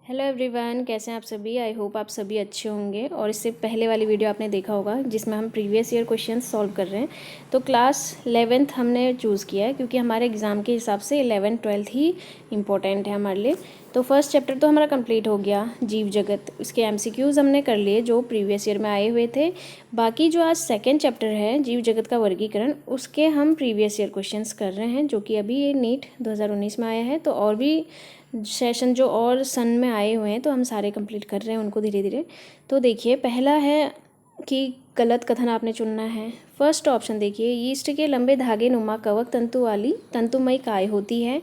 Hello everyone, कैसे हैं आप सभी। आई होप आप सभी अच्छे होंगे। और इससे पहले वाली वीडियो आपने देखा होगा जिसमें हम प्रीवियस ईयर क्वेश्चंस सॉल्व कर रहे हैं। तो क्लास 11th हमने चूज़ किया है क्योंकि हमारे एग्ज़ाम के हिसाब से 11th 12th ही इम्पोर्टेंट है हमारे लिए। तो फर्स्ट चैप्टर तो हमारा कंप्लीट हो गया, जीव जगत। उसके MCQs हमने कर लिए जो प्रीवियस ईयर में आए हुए थे। बाकी जो आज सेकेंड चैप्टर है जीव जगत का वर्गीकरण, उसके हम प्रीवियस ईयर क्वेश्चंस कर रहे हैं जो कि अभी ये नीट 2019 में आया है। तो और भी सेशन जो और सन में आए हुए हैं तो हम सारे कंप्लीट कर रहे हैं उनको धीरे धीरे। तो देखिए, पहला है कि गलत कथन आपने चुनना है। फर्स्ट ऑप्शन देखिए, यीस्ट के लंबे धागे नुमा कवक तंतु वाली तंतुमयी काय होती है।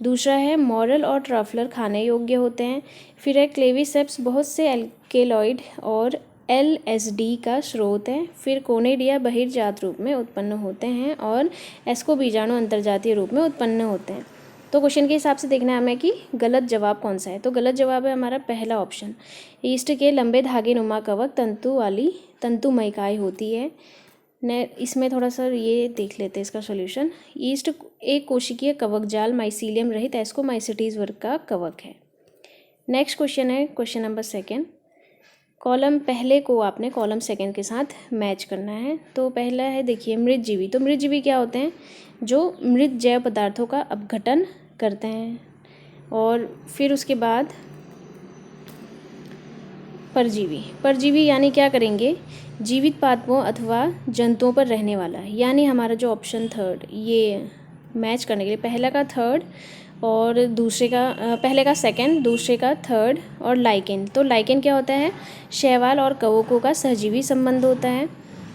दूसरा है, मॉरल और ट्रफलर खाने योग्य होते हैं। फिर है, क्लेविसेप्स बहुत से एल्केलॉइड और LSD का स्रोत है। फिर कोनेडिया बहिर्जात रूप में उत्पन्न होते हैं और एस्को बीजाणु अंतर्जातीय रूप में उत्पन्न होते हैं। तो क्वेश्चन के हिसाब से देखना है हमें कि गलत जवाब कौन सा है। तो गलत जवाब है हमारा पहला ऑप्शन, ईस्ट के लंबे धागे नुमा कवक तंतु वाली तंतुमयी काय होती है। इसमें थोड़ा सा ये देख लेते हैं इसका सॉल्यूशन। ईस्ट एक कोशिकीय कवक जाल माइसीलियम रहित एस्कोमाइसिटीज वर्ग का कवक है। नेक्स्ट क्वेश्चन है क्वेश्चन नंबर सेकेंड। कॉलम पहले को आपने कॉलम सेकेंड के साथ मैच करना है। तो पहला है देखिए, मृतजीवी। तो मृतजीवी क्या होते हैं? जो मृत जैव पदार्थों का अपघटन करते हैं। और फिर उसके बाद परजीवी। परजीवी यानी क्या करेंगे? जीवित पादपों अथवा जंतुओं पर रहने वाला। यानी हमारा जो ऑप्शन थर्ड, ये मैच करने के लिए पहला का थर्ड और दूसरे का पहले का सेकंड, दूसरे का थर्ड और लाइकेन। तो लाइकेन क्या होता है? शैवाल और कवकों का सहजीवी संबंध होता है।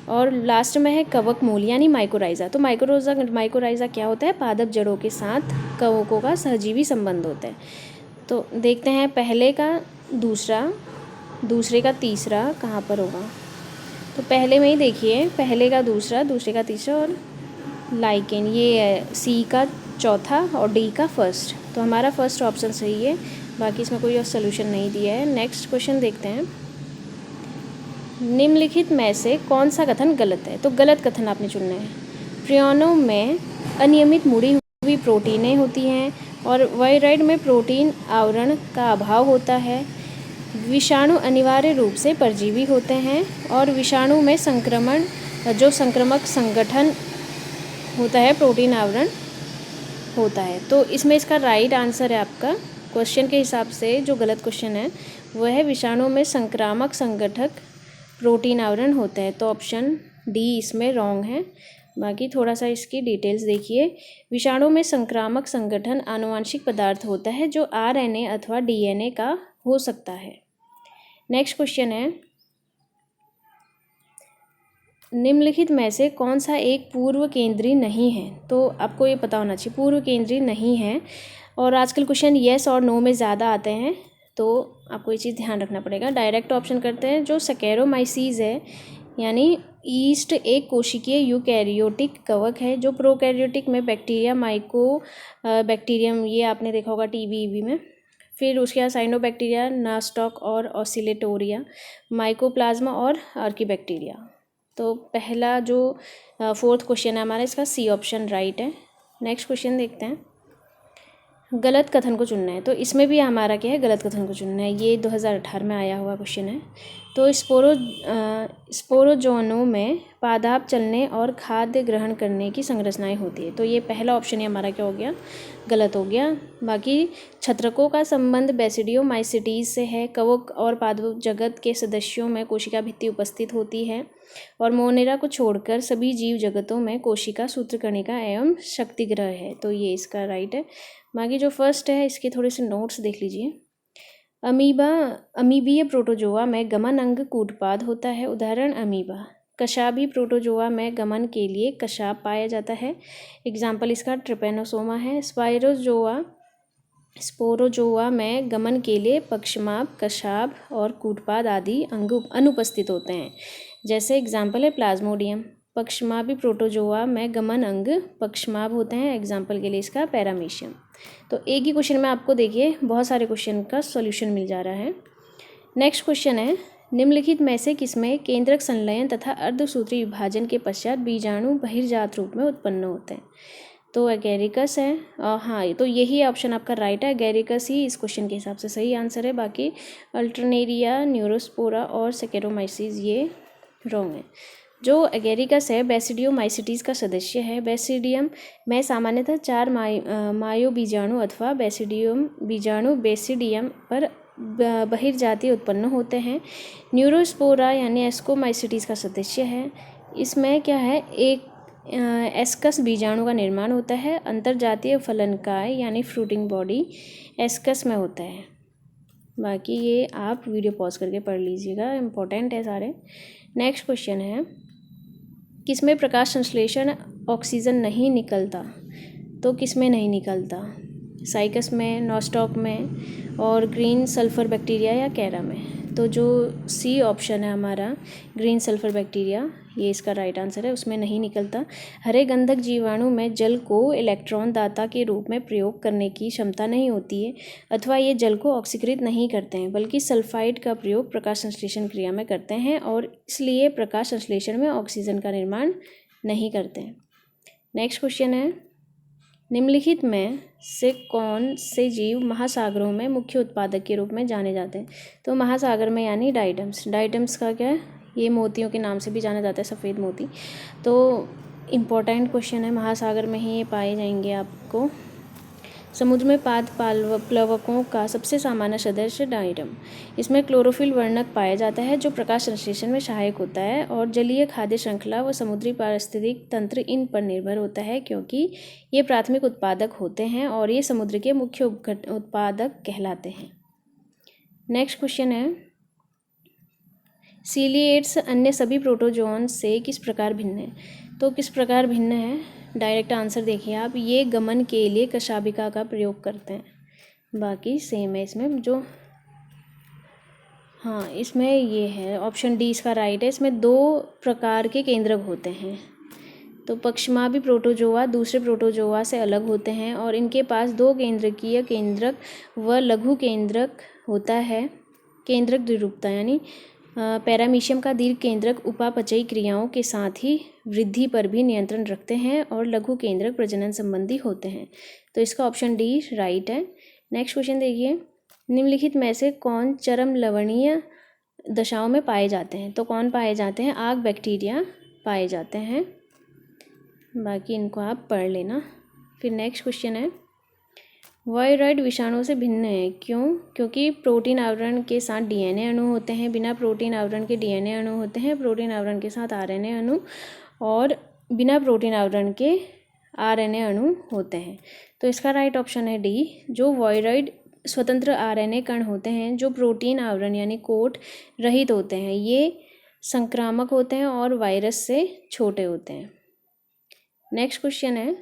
और लास्ट में है कवक मूल यानी माइकोराइजा। तो माइकोराइजा क्या होता है? पादप जड़ों के साथ कवकों का सहजीवी संबंध होता है। तो देखते हैं पहले का दूसरा, दूसरे का तीसरा कहाँ पर होगा। तो पहले में ही देखिए, पहले का दूसरा, दूसरे का तीसरा और लाइकेन, ये है सी का चौथा और डी का फर्स्ट। तो हमारा फर्स्ट ऑप्शन सही है, बाकी इसमें कोई और सोल्यूशन नहीं दिया है। नेक्स्ट क्वेश्चन देखते हैं। निम्नलिखित में से कौन सा कथन गलत है? तो गलत कथन आपने चुनना है। प्रियोनों में अनियमित मुड़ी हुई प्रोटीनें होती हैं और वायरॉइड में प्रोटीन आवरण का अभाव होता है। विषाणु अनिवार्य रूप से परजीवी होते हैं और विषाणु में संक्रमण जो संक्रामक संगठन होता है, प्रोटीन आवरण होता है। तो इसमें इसका राइट आंसर है आपका क्वेश्चन के हिसाब से जो गलत क्वेश्चन है वह है विषाणु में संक्रामक संगठक प्रोटीन आवरण होता है। तो ऑप्शन डी इसमें रॉन्ग है। बाकी थोड़ा सा इसकी डिटेल्स देखिए। विषाणु में संक्रामक संगठन आनुवांशिक पदार्थ होता है जो RNA अथवा DNA का हो सकता है। नेक्स्ट क्वेश्चन है, निम्नलिखित में से कौन सा एक पूर्व केंद्रीय नहीं है? तो आपको ये पता होना चाहिए पूर्व केंद्रीय नहीं है। और आजकल क्वेश्चन येस और नो में ज़्यादा आते हैं, तो आपको ये चीज़ ध्यान रखना पड़ेगा। डायरेक्ट ऑप्शन करते हैं। जो सैकेरोमाइसीज है यानी ईस्ट एक कोशिकीय यूकैरियोटिक कवक है। जो प्रोकैरियोटिक में बैक्टीरिया, बैक्टीरियम, ये आपने देखा होगा TB में। फिर उसके बाद साइनोबैक्टीरिया, नास्टॉक और ऑसिलेटोरिया, माइकोप्लाज्मा और आर्कीबैक्टीरिया। तो पहला जो फोर्थ क्वेश्चन है हमारा, इसका सी ऑप्शन राइट है। नेक्स्ट क्वेश्चन देखते हैं। गलत कथन को चुनना है। तो इसमें भी हमारा क्या है? गलत कथन को चुनना है। ये 2018 में आया हुआ क्वेश्चन है। तो स्पोरोजोनों में पादाप चलने और खाद्य ग्रहण करने की संरचनाएं होती है। तो ये पहला ऑप्शन ही हमारा क्या हो गया? गलत हो गया। बाकी छत्रकों का संबंध बेसिडियोमाइसिटीज से है। कवक और पादप जगत के सदस्यों में कोशिका भित्ति उपस्थित होती है और मोनेरा को छोड़कर सभी जीव जगतों में कोशिका सूत्रकणिका एवं शक्तिग्रह है। तो ये इसका राइट है। बाकी जो फर्स्ट है इसके थोड़े से नोट्स देख लीजिए। अमीबीय प्रोटोजोआ में गमन अंग कूटपाद होता है, उदाहरण अमीबा। कशाबी प्रोटोजोआ में गमन के लिए कशाब पाया जाता है, एग्जाम्पल इसका ट्रिपेनोसोमा है। स्पोरोजोआ में गमन के लिए पक्षमाप, कशाब और कूटपाद आदि अंग अनुपस्थित होते हैं, जैसे एग्जाम्पल है प्लाज्मोडियम। पक्षमापी प्रोटोजोआ में गमन अंग पक्षमाप होते हैं, एग्जाम्पल के लिए इसका पैरामीशियम। तो एक ही क्वेश्चन में आपको देखिए बहुत सारे क्वेश्चन का सॉल्यूशन मिल जा रहा है। नेक्स्ट क्वेश्चन है, निम्नलिखित में से किसमें केंद्रक संलयन तथा अर्धसूत्री विभाजन के पश्चात बीजाणु बहिर्जात रूप में उत्पन्न होते हैं? तो एगेरिकस है। हाँ, तो यही ऑप्शन आपका राइट है, एगेरिकस ही इस क्वेश्चन के हिसाब से सही आंसर है। बाकी अल्टरनेरिया, न्यूरोस्पोरा और सेकेरोमाइसिस ये रॉन्ग है। जो एगेरिकस है बेसिडियोमाइसिटीज़ का सदस्य है। बेसिडियम में सामान्यतः 4 मायो बीजाणु अथवा बेसिडियम बीजाणु बेसिडियम पर बहिर्जातीय उत्पन्न होते हैं। न्यूरोस्पोरा यानी एस्कोमाइसिटीज़ का सदस्य है। इसमें क्या है, एक एस्कस बीजाणु का निर्माण होता है। अंतर्जातीय फलनकाय यानी फ्रूटिंग बॉडी एस्कस में होता है। बाकी ये आप वीडियो पॉज करके पढ़ लीजिएगा, इम्पोर्टेंट है सारे। नेक्स्ट क्वेश्चन है, किसमें प्रकाश संश्लेषण ऑक्सीजन नहीं निकलता? तो किसमें नहीं निकलता? साइकस में, नॉस्टॉक में और ग्रीन सल्फर बैक्टीरिया या कैरा में। तो जो सी ऑप्शन है हमारा ग्रीन सल्फर बैक्टीरिया, ये इसका राइट आंसर है, उसमें नहीं निकलता। हरे गंधक जीवाणु में जल को इलेक्ट्रॉन दाता के रूप में प्रयोग करने की क्षमता नहीं होती है अथवा ये जल को ऑक्सीकृत नहीं करते हैं, बल्कि सल्फाइड का प्रयोग प्रकाश संश्लेषण क्रिया में करते हैं और इसलिए प्रकाश संश्लेषण में ऑक्सीजन का निर्माण नहीं करते हैं। नेक्स्ट क्वेश्चन है, निम्नलिखित में से कौन से जीव महासागरों में मुख्य उत्पादक के रूप में जाने जाते हैं? तो महासागर में यानी डाइटम्स। डाइटम्स का क्या है, ये मोतियों के नाम से भी जाना जाता है, सफ़ेद मोती। तो इम्पोर्टेंट क्वेश्चन है, महासागर में ही ये पाए जाएंगे आपको। समुद्र में पाद प्लवकों का सबसे सामान्य सदस्य डाइटम। इसमें क्लोरोफिल वर्णक पाया जाता है जो प्रकाश संश्लेषण में सहायक होता है और जलीय खाद्य श्रृंखला व समुद्री पारिस्थितिक तंत्र इन पर निर्भर होता है क्योंकि ये प्राथमिक उत्पादक होते हैं और ये समुद्र के मुख्य उत्पादक कहलाते हैं। नेक्स्ट क्वेश्चन है, सीलिएट्स अन्य सभी प्रोटोजोन से किस प्रकार भिन्न है? तो किस प्रकार भिन्न है, डायरेक्ट आंसर देखिए आप, ये गमन के लिए कशाभिका का प्रयोग करते हैं। बाकी सेम है इसमें जो, हाँ इसमें ये है ऑप्शन डी इसका राइट है। इसमें 2 प्रकार के केंद्रक होते हैं। तो पक्षमाभी प्रोटोजोआ दूसरे प्रोटोजोआ से अलग होते हैं और इनके पास 2 केंद्रकीय केंद्रक व लघु केंद्रक होता है। केंद्रक द्विरूपता यानी पैरामीशियम का दीर्घ केंद्रक उपापचयी क्रियाओं के साथ ही वृद्धि पर भी नियंत्रण रखते हैं और लघु केंद्रक प्रजनन संबंधी होते हैं। तो इसका ऑप्शन डी राइट है। नेक्स्ट क्वेश्चन देखिए, निम्नलिखित में से कौन चरम लवणीय दशाओं में पाए जाते हैं? तो कौन पाए जाते हैं? आग बैक्टीरिया पाए जाते हैं। बाकी इनको आप पढ़ लेना। फिर नेक्स्ट क्वेश्चन है, वायरॉइड विषाणु से भिन्न है क्यों? क्योंकि प्रोटीन आवरण के साथ डीएनए अणु होते हैं, बिना प्रोटीन आवरण के डीएनए अणु होते हैं, प्रोटीन आवरण के साथ आरएनए अणु और बिना प्रोटीन आवरण के आरएनए अणु होते हैं। तो इसका राइट ऑप्शन है डी। जो वायरॉइड स्वतंत्र आरएनए कण होते हैं जो प्रोटीन आवरण यानी कोट रहित होते हैं, ये संक्रामक होते हैं और वायरस से छोटे होते हैं। नेक्स्ट क्वेश्चन है,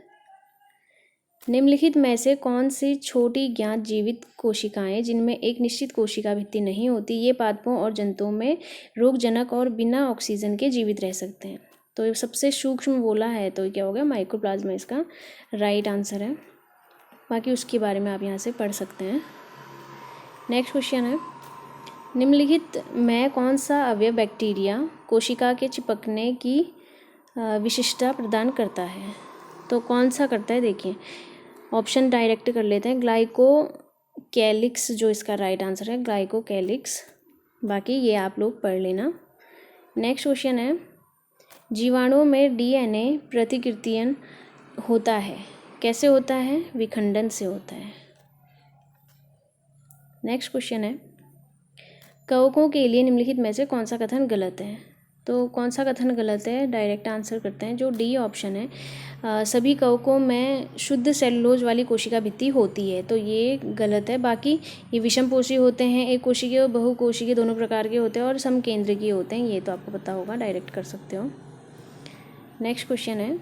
निम्नलिखित में से कौन सी छोटी ज्ञात जीवित कोशिकाएं जिनमें एक निश्चित कोशिका भित्ति नहीं होती, ये पादपों और जंतुओं में रोगजनक और बिना ऑक्सीजन के जीवित रह सकते हैं? तो ये सबसे सूक्ष्म बोला है तो क्या हो गया, माइकोप्लाज्मा इसका राइट आंसर है। बाकी उसके बारे में आप यहाँ से पढ़ सकते हैं। नेक्स्ट क्वेश्चन है, निम्नलिखित में कौन सा अवयव बैक्टीरिया कोशिका के चिपकने की विशिष्टता प्रदान करता है? तो कौन सा करता है, देखिए ऑप्शन डायरेक्ट कर लेते हैं। ग्लाइकोकैलिक्स जो इसका राइट आंसर है, ग्लाइकोकैलिक्स। बाकी ये आप लोग पढ़ लेना। नेक्स्ट क्वेश्चन है, जीवाणुओं में डीएनए प्रतिकृतियन होता है, कैसे होता है? विखंडन से होता है। नेक्स्ट क्वेश्चन है, कवकों के लिए निम्नलिखित में से कौन सा कथन गलत है? तो कौन सा कथन गलत है, डायरेक्ट आंसर करते हैं। जो डी ऑप्शन है, सभी कवकों में शुद्ध सेलुलोज वाली कोशिका भित्ति होती है, तो ये गलत है। बाकी ये विषमपोषी होते हैं, एक कोशिकीय और बहुकोशिकीय दोनों प्रकार के होते हैं और समकेंद्रकीय होते हैं, ये तो आपको पता होगा, डायरेक्ट कर सकते हो। नेक्स्ट क्वेश्चन है,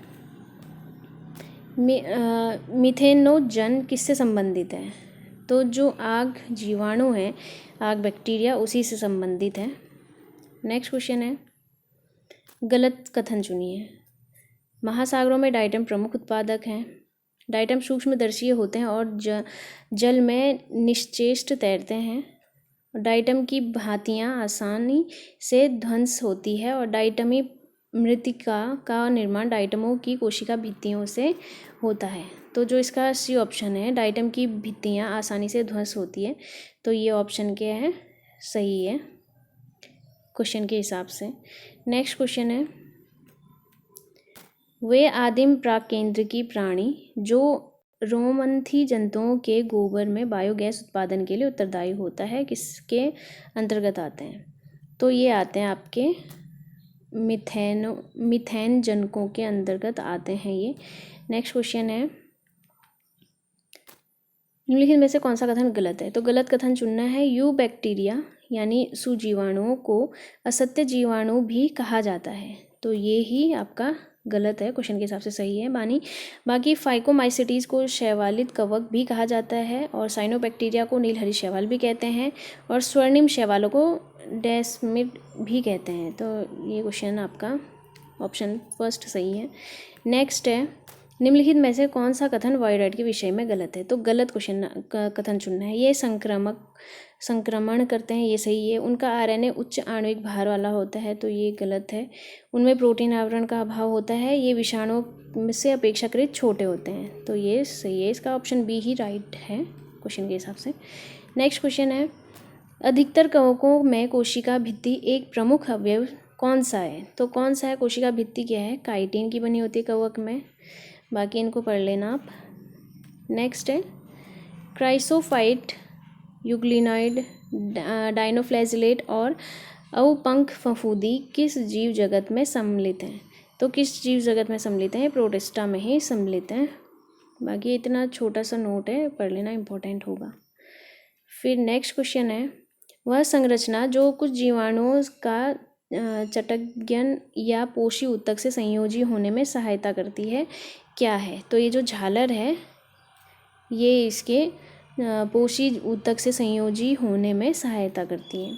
मिथेनोजन किससे संबंधित है? तो जो आग जीवाणु है, आग बैक्टीरिया, उसी से संबंधित है। नेक्स्ट क्वेश्चन है, गलत कथन चुनिए। महासागरों में डाइटम प्रमुख उत्पादक हैं। डाइटम सूक्ष्मदर्शीय होते हैं और जल में निश्चेष्ट तैरते हैं। डाइटम की भांतियाँ आसानी से ध्वंस होती है और डाइटमी मृतिका का निर्माण डाइटमों की कोशिका भित्तियों से होता है। तो जो इसका सी ऑप्शन है, डाइटम की भित्तियाँ आसानी से ध्वस्त होती है, तो ये ऑप्शन क्या है, सही है क्वेश्चन के हिसाब से। नेक्स्ट क्वेश्चन है, वे आदिम प्राकेंद्रिकी प्राणी जो रोमंथी जंतुओं के गोबर में बायोगैस उत्पादन के लिए उत्तरदायी होता है, किसके अंतर्गत आते हैं? तो ये आते हैं आपके मिथेन जनकों के अंतर्गत आते हैं ये। नेक्स्ट क्वेश्चन है, निम्नलिखित में से कौन सा कथन गलत है? तो गलत कथन चुनना है। यू बैक्टीरिया यानी सुजीवाणुओं को असत्य जीवाणु भी कहा जाता है, तो ये ही आपका गलत है, क्वेश्चन के हिसाब से सही है। बाकी फाइकोमाइसिटीज़ को शैवालित कवक भी कहा जाता है, और साइनोबैक्टीरिया को नीलहरी शैवाल भी कहते हैं, और स्वर्णिम शैवालों को डेस्मिड भी कहते हैं। तो ये क्वेश्चन आपका ऑप्शन फर्स्ट सही है। नेक्स्ट है, निम्नलिखित में से कौन सा कथन वायरॉइड के विषय में गलत है? तो गलत कथन चुनना है। ये संक्रमण करते हैं, ये सही है। उनका आरएनए उच्च आणविक भार वाला होता है, तो ये गलत है। उनमें प्रोटीन आवरण का अभाव होता है, ये विषाणुओं से अपेक्षाकृत छोटे होते हैं, तो ये सही है। इसका ऑप्शन बी ही राइट है क्वेश्चन के हिसाब से। नेक्स्ट क्वेश्चन है, अधिकतर कवकों में कोशिका भित्ति एक प्रमुख अवयव कौन सा है? तो कौन सा है कोशिका भित्ति, क्या है? काइटिन की बनी होती है कवक में, बाकी इनको पढ़ लेना आप। नेक्स्ट है, क्राइसोफाइट, यूग्लिनॉइड, डाइनोफ्लैजिलेट और अवपंख फफूंदी किस जीव जगत में सम्मिलित हैं? तो किस जीव जगत में सम्मिलित हैं? प्रोटिस्टा में ही सम्मिलित हैं। बाकी इतना छोटा सा नोट है, पढ़ लेना, इंपॉर्टेंट होगा। फिर नेक्स्ट क्वेश्चन है, वह संरचना जो कुछ जीवाणुओं का चटज्ञन या पोषी ऊतक से संयोजी होने में सहायता करती है, क्या है? तो ये जो झालर है, ये इसके पोषी ऊतक से संयोजी होने में सहायता करती है।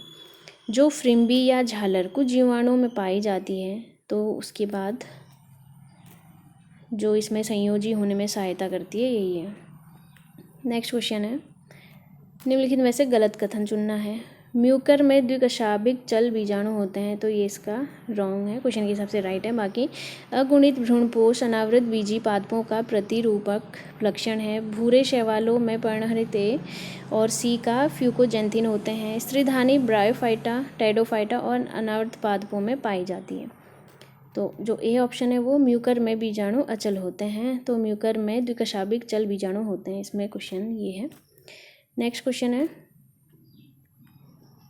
जो फ्रिम्बी या झालर कुछ जीवाणुओं में पाई जाती है, तो उसके बाद जो इसमें संयोजी होने में सहायता करती है, यही है। नेक्स्ट क्वेश्चन है, निम्नलिखित में से गलत कथन चुनना है। म्यूकर में द्विकशाभिक जल बीजाणु होते हैं, तो ये इसका रॉन्ग है, क्वेश्चन के हिसाब से राइट है। बाकी अगुणित भ्रूणपोष अनावृत बीजी पादपों का प्रतिरूपक लक्षण है। भूरे शैवालों में पर्णहरित ए और सी का फ्यूकोजेंथिन होते हैं। स्त्रीधानी ब्रायोफाइटा, टेडोफाइटा और अनावृत पादपों में पाई जाती है। तो जो ए ऑप्शन है वो म्यूकर में बीजाणु अचल होते हैं, तो म्यूकर में द्विकशाभिक जल बीजाणु होते हैं, इसमें क्वेश्चन ये है। नेक्स्ट क्वेश्चन है,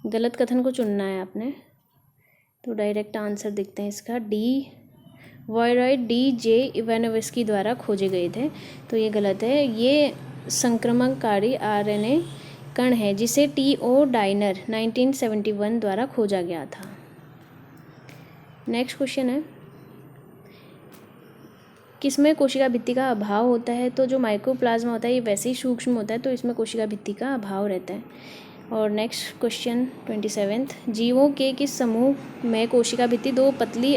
गलत कथन को चुनना है आपने, तो डायरेक्ट आंसर देखते हैं इसका, डी वायरॉइड डी.जे. इवानोव्स्की द्वारा खोजे गए थे, तो ये गलत है। ये संक्रमणकारी आरएनए कण है जिसे टी.ओ. डाइनर 1971 द्वारा खोजा गया था। नेक्स्ट क्वेश्चन है, किसमें कोशिका भित्ति का अभाव होता है? तो जो माइक्रोप्लाज्मा होता है ये वैसे ही सूक्ष्म होता है, तो इसमें कोशिका भित्ति का अभाव रहता है। और नेक्स्ट क्वेश्चन 27, जीवों के किस समूह में कोशिका भित्ति दो पतली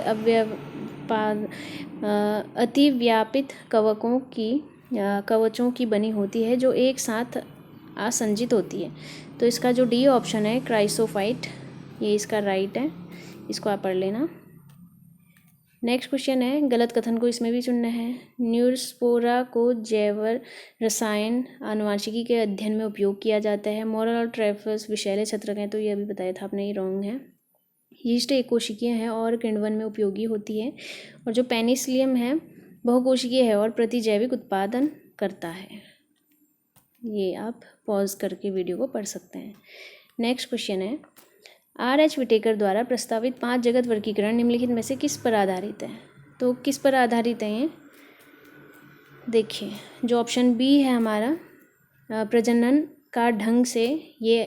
अतिव्यापित कवचों की बनी होती है जो एक साथ आसंजित होती है? तो इसका जो डी ऑप्शन है, क्राइसोफाइट, ये इसका राइट है, इसको आप पढ़ लेना। नेक्स्ट क्वेश्चन है, गलत कथन को इसमें भी चुनना है। न्यूरोस्पोरा को जैव रसायन आनुवांशिकी के अध्ययन में उपयोग किया जाता है। मोरल और ट्रेफस विषैले छत्रक हैं, तो ये अभी बताया था आपने, ये रॉन्ग है। यीस्ट एक कोशिकीय है और किण्वन में उपयोगी होती है। और जो पेनिसिलियम है बहुकोशिकीय है और प्रतिजैविक उत्पादन करता है। ये आप पॉज करके वीडियो को पढ़ सकते हैं। नेक्स्ट क्वेश्चन है, R.H. विटेकर द्वारा प्रस्तावित 5 जगत वर्गीकरण निम्नलिखित में से किस पर आधारित है? तो किस पर आधारित है ये? देखिए, जो ऑप्शन बी है हमारा, प्रजनन का ढंग से ये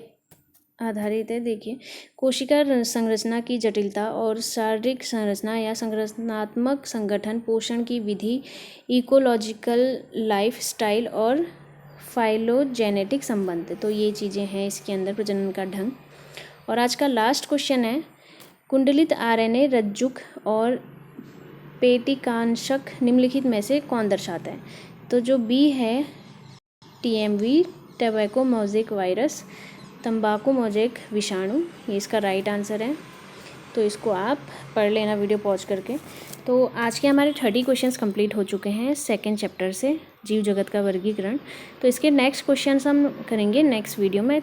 आधारित है। देखिए, कोशिका संरचना की जटिलता और शारीरिक संरचना या संरचनात्मक संगठन, पोषण की विधि, इकोलॉजिकल लाइफ स्टाइल और फाइलोजेनेटिक संबंध, तो ये चीज़ें हैं इसके अंदर, प्रजनन का ढंग। और आज का लास्ट क्वेश्चन है, कुंडलित आरएनए रज्जुक और पेटिकांशक निम्नलिखित में से कौन दर्शाता है? तो जो बी है, TMV, टोबैको मोज़ेक वायरस, तंबाकू मोज़ेक विषाणु, ये इसका राइट आंसर है। तो इसको आप पढ़ लेना वीडियो पॉज करके। तो आज के हमारे 30 क्वेश्चंस कंप्लीट हो चुके हैं सेकंड चैप्टर से, जीव जगत का वर्गीकरण। तो इसके नेक्स्ट क्वेश्चंस हम करेंगे नेक्स्ट वीडियो में।